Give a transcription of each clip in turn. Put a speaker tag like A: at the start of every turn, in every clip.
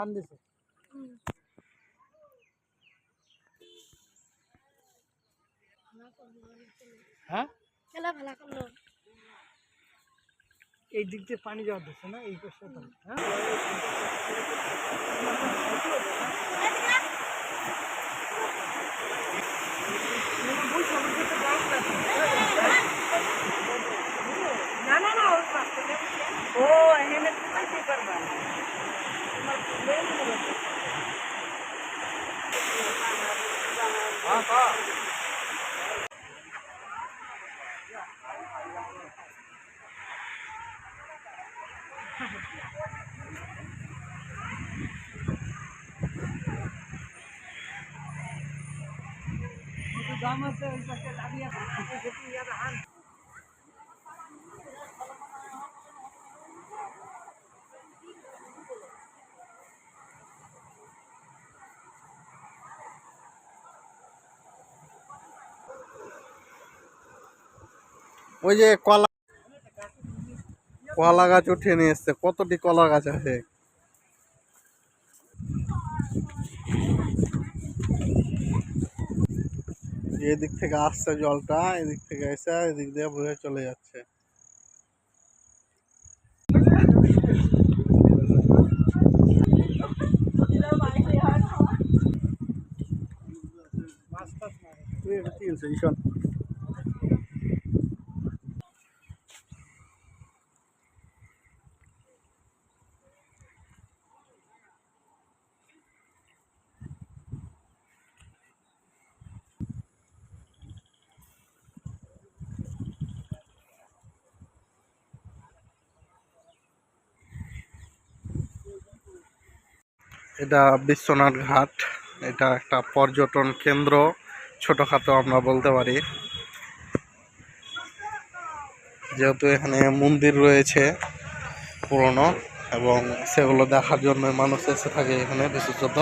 A: বান দিছে হ্যাঁ
B: খেলা ভালো করলো
A: এই দিক দিয়ে পানি যাওয়া দিচ্ছে না এই পাশে হ্যাঁ
B: না না না ও এখানে কি করবা
C: ওই যে কলা গাছ উঠিয়ে নিয়ে এসছে, কতটি কলা গাছ আছে। এদিক থেকে আসছে জলটা, এদিক থেকে এসে এদিক দিয়ে বয়ে চলে যাচ্ছে। এটা বিশ্বনাথ ঘাট, এটা একটা পর্যটন কেন্দ্র, ছোটখাটো আমরা বলতে পারি, যেহেতু এখানে মন্দির রয়েছে পুরনো, এবং সেগুলো দেখার জন্য মানুষ এসে থাকে এখানে বিশেষত।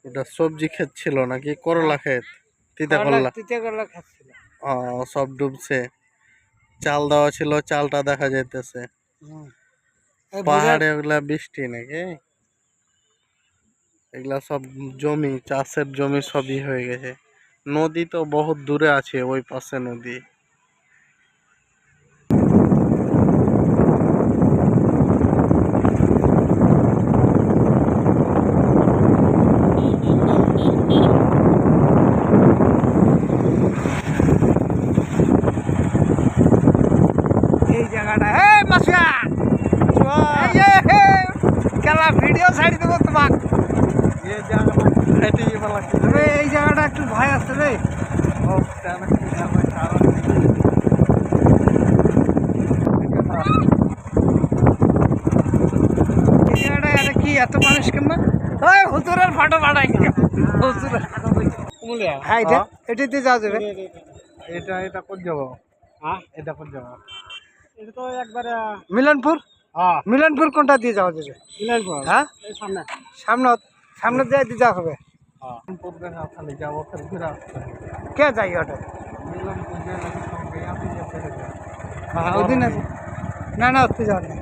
C: এটা সবজি ক্ষেত ছিল নাকি করলা ক্ষেত? তিতা করলা
A: খাচ্ছিল।
C: ও, সব ডুবছে। চাল দেওয়া ছিল, চালটা দেখা যাইতেছে। পাহাড়ে ওগুলা বৃষ্টি নাকি? এগুলা সব জমি, চাষের জমি সবই হয়ে গেছে। নদী তো বহুত দূরে আছে, ওই পাশে নদী।
A: এই জায়গাটা খেলা ভিডিও ছাড়ি দেবো তোমাক। এই জায়গাটা একটু ভয় আসছে রে। এই জায়গাটা কি এত মানুষ কেমন? হুজুরের ফটো পাঠাই হ্যাঁ, এটাতে যাওয়া যাবে।
C: এটা কোন যাবো? হ্যাঁ, এটা কোন যাবো? এটা তো একবারে
A: মিলনপুর।
C: হ্যাঁ,
A: মিলনপুর কোনটা দিয়ে যাওয়া যাবে?
C: মিলনপুর।
A: হ্যাঁ,
C: সামনে
A: সামনে দিয়ে যাওয়া হবে।
C: পড়বে না, খালি যাবো ফের ঘুরে আসতে
A: কে যাই ওটা?
C: মিলন পূজা লাগে সঙ্গে আপনি যেতে হবে।
A: হ্যাঁ ওদিন আছে। না না ওতে যাওয়ার নেই,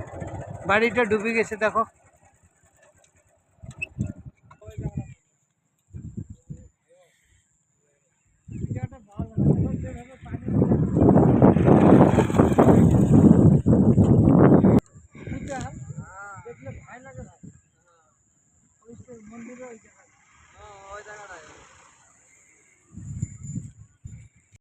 A: বাড়িটা ডুবে গেছে দেখো।